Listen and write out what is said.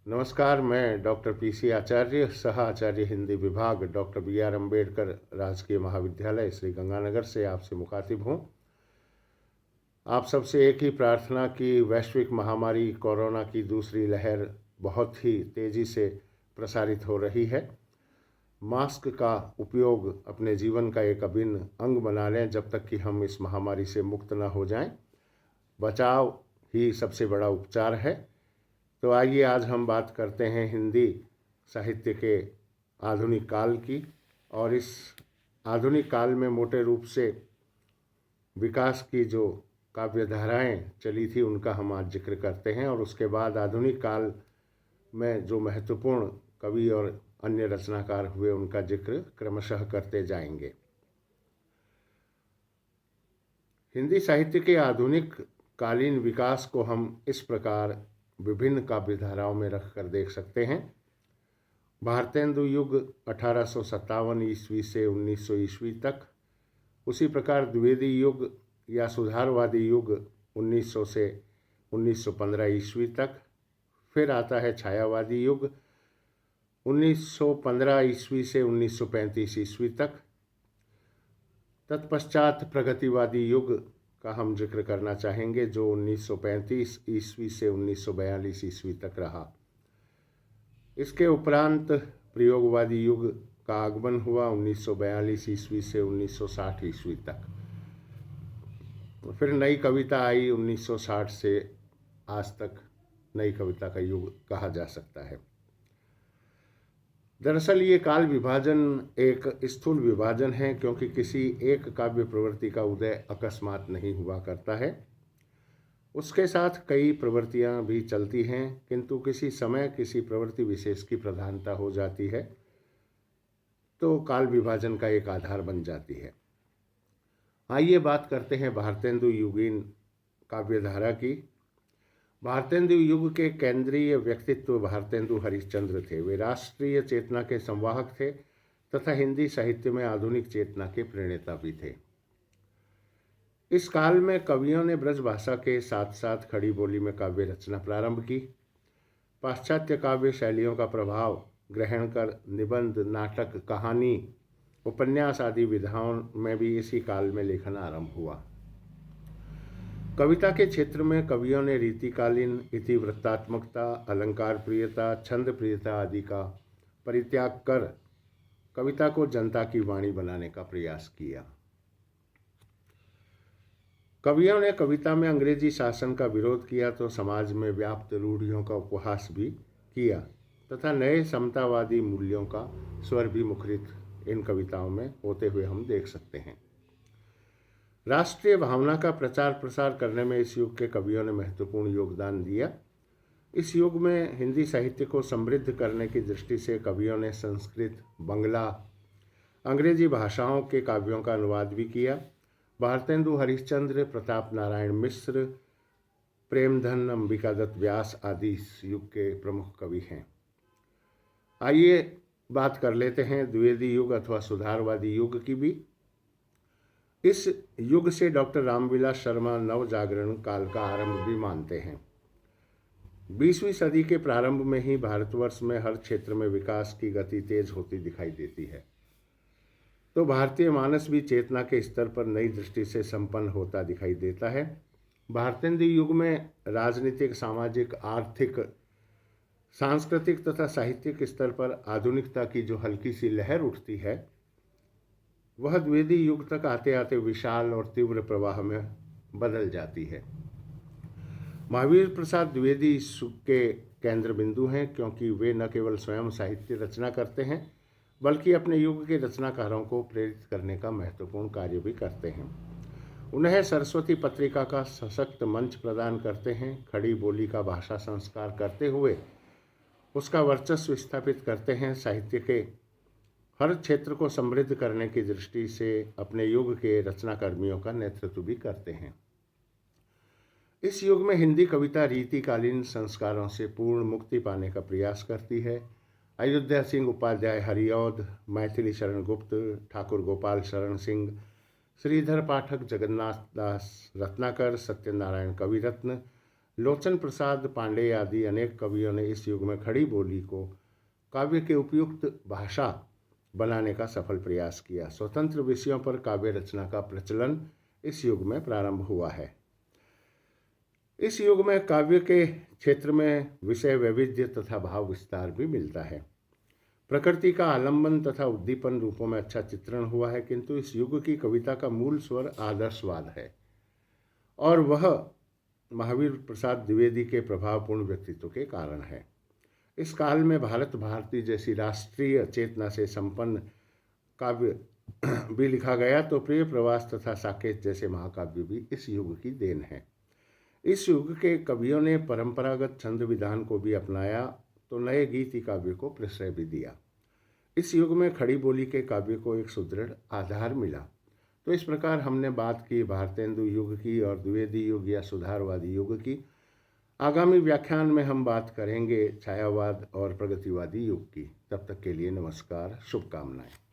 नमस्कार। मैं doctor PC आचार्य, सह आचार्य हिंदी विभाग, डॉक्टर बी आर अम्बेडकर राजकीय महाविद्यालय, श्री गंगानगर से आपसे मुखातिब हूँ। आप सबसे एक ही प्रार्थना कि वैश्विक महामारी कोरोना की दूसरी लहर बहुत ही तेज़ी से प्रसारित हो रही है। मास्क का उपयोग अपने जीवन का एक अभिन्न अंग बना लें जब तक कि हम इस महामारी से मुक्त न हो जाएं। बचाव ही सबसे बड़ा उपचार है। तो आइए आज हम बात करते हैं हिंदी साहित्य के आधुनिक काल की, और इस आधुनिक काल में मोटे रूप से विकास की जो काव्य धाराएँ चली थी उनका हम आज जिक्र करते हैं, और उसके बाद आधुनिक काल में जो महत्वपूर्ण कवि और अन्य रचनाकार हुए उनका जिक्र क्रमशः करते जाएंगे। हिंदी साहित्य के आधुनिक कालीन विकास को हम इस प्रकार विभिन्न काव्य धाराओं में रखकर देख सकते हैं। भारतेंदु युग 1857 ईस्वी से 1900 ईस्वी तक, उसी प्रकार द्विवेदी युग या सुधारवादी युग 1900 से 1915 ईस्वी तक, फिर आता है छायावादी युग 1915 ईस्वी से 1935 ईस्वी तक। तत्पश्चात प्रगतिवादी युग का हम जिक्र करना चाहेंगे जो 1935 ईस्वी से 1942 ईस्वी तक रहा। इसके उपरांत प्रयोगवादी युग का आगमन हुआ 1942 ईस्वी से 1960 ईस्वी तक। फिर नई कविता आई 1960 से आज तक, नई कविता का युग कहा जा सकता है। दरअसल ये काल विभाजन एक स्थूल विभाजन है, क्योंकि किसी एक काव्य प्रवृत्ति का उदय अकस्मात नहीं हुआ करता है। उसके साथ कई प्रवृत्तियां भी चलती हैं, किंतु किसी समय किसी प्रवृत्ति विशेष की प्रधानता हो जाती है तो काल विभाजन का एक आधार बन जाती है। आइए बात करते हैं भारतेंदु युगीन काव्यधारा की। भारतेंदु युग के केंद्रीय व्यक्तित्व भारतेंदु हरिश्चंद्र थे। वे राष्ट्रीय चेतना के संवाहक थे तथा हिंदी साहित्य में आधुनिक चेतना के प्रणेता भी थे। इस काल में कवियों ने ब्रज भाषा के साथ साथ खड़ी बोली में काव्य रचना प्रारंभ की। पाश्चात्य काव्य शैलियों का प्रभाव ग्रहण कर निबंध, नाटक, कहानी, उपन्यास आदि विधाओं में भी इसी काल में लेखन आरंभ हुआ। कविता के क्षेत्र में कवियों ने रीतिकालीन इतिवृत्तात्मकता, अलंकार प्रियता, छंद प्रियता आदि का परित्याग कर कविता को जनता की वाणी बनाने का प्रयास किया। कवियों ने कविता में अंग्रेजी शासन का विरोध किया तो समाज में व्याप्त रूढ़ियों का उपहास भी किया तथा नए समतावादी मूल्यों का स्वर भी मुखरित इन कविताओं में होते हुए हम देख सकते हैं। राष्ट्रीय भावना का प्रचार प्रसार करने में इस युग के कवियों ने महत्वपूर्ण योगदान दिया। इस युग में हिंदी साहित्य को समृद्ध करने की दृष्टि से कवियों ने संस्कृत, बंगला, अंग्रेजी भाषाओं के काव्यों का अनुवाद भी किया। भारतेंदु हरिश्चंद्र, प्रताप नारायण मिश्र, प्रेमधन, अंबिकादत्त व्यास आदि इस युग के प्रमुख कवि हैं। आइए बात कर लेते हैं द्विवेदी युग अथवा सुधारवादी युग की भी। इस युग से डॉक्टर रामविलास शर्मा नव जागरण काल का आरंभ भी मानते हैं। 20वीं सदी के प्रारंभ में ही भारतवर्ष में हर क्षेत्र में विकास की गति तेज होती दिखाई देती है, तो भारतीय मानस भी चेतना के स्तर पर नई दृष्टि से संपन्न होता दिखाई देता है। भारतेंदु युग में राजनीतिक, सामाजिक, आर्थिक, सांस्कृतिक तथा साहित्यिक स्तर पर आधुनिकता की जो हल्की सी लहर उठती है वह द्विवेदी युग तक आते आते विशाल और तीव्र प्रवाह में बदल जाती है। महावीर प्रसाद द्विवेदी इस युग के केंद्र बिंदु हैं, क्योंकि वे न केवल स्वयं साहित्य रचना करते हैं बल्कि अपने युग के रचनाकारों को प्रेरित करने का महत्वपूर्ण कार्य भी करते हैं। उन्हें सरस्वती पत्रिका का सशक्त मंच प्रदान करते हैं। खड़ी बोली का भाषा संस्कार करते हुए उसका वर्चस्व स्थापित करते हैं। साहित्य के हर क्षेत्र को समृद्ध करने की दृष्टि से अपने युग के रचनाकर्मियों का नेतृत्व भी करते हैं। इस युग में हिंदी कविता रीतिकालीन संस्कारों से पूर्ण मुक्ति पाने का प्रयास करती है। अयोध्या सिंह उपाध्याय हरिऔध, मैथिली शरण गुप्त, ठाकुर गोपाल शरण सिंह, श्रीधर पाठक, जगन्नाथ दास रत्नाकर, सत्यनारायण कविरत्न, लोचन प्रसाद पांडे आदि अनेक कवियों ने इस युग में खड़ी बोली को काव्य के उपयुक्त भाषा बनाने का सफल प्रयास किया। स्वतंत्र विषयों पर काव्य रचना का प्रचलन इस युग में प्रारंभ हुआ है। इस युग में काव्य के क्षेत्र में विषय वैविध्य तथा भाव विस्तार भी मिलता है। प्रकृति का आलंबन तथा उद्दीपन रूपों में अच्छा चित्रण हुआ है, किंतु इस युग की कविता का मूल स्वर आदर्शवाद है और वह महावीर प्रसाद द्विवेदी के प्रभावपूर्ण व्यक्तित्व के कारण है। इस काल में भारत भारती जैसी राष्ट्रीय चेतना से संपन्न काव्य भी लिखा गया तो प्रिय प्रवास तथा साकेत जैसे महाकाव्य भी इस युग की देन है। इस युग के कवियों ने परंपरागत छंद विधान को भी अपनाया तो नए गीति काव्य को प्रश्रय भी दिया। इस युग में खड़ी बोली के काव्य को एक सुदृढ़ आधार मिला। तो इस प्रकार हमने बात की भारतेंदु युग की और द्विवेदी युग या सुधारवादी युग की। आगामी व्याख्यान में हम बात करेंगे छायावाद और प्रगतिवादी युग की। तब तक के लिए नमस्कार, शुभकामनाएं।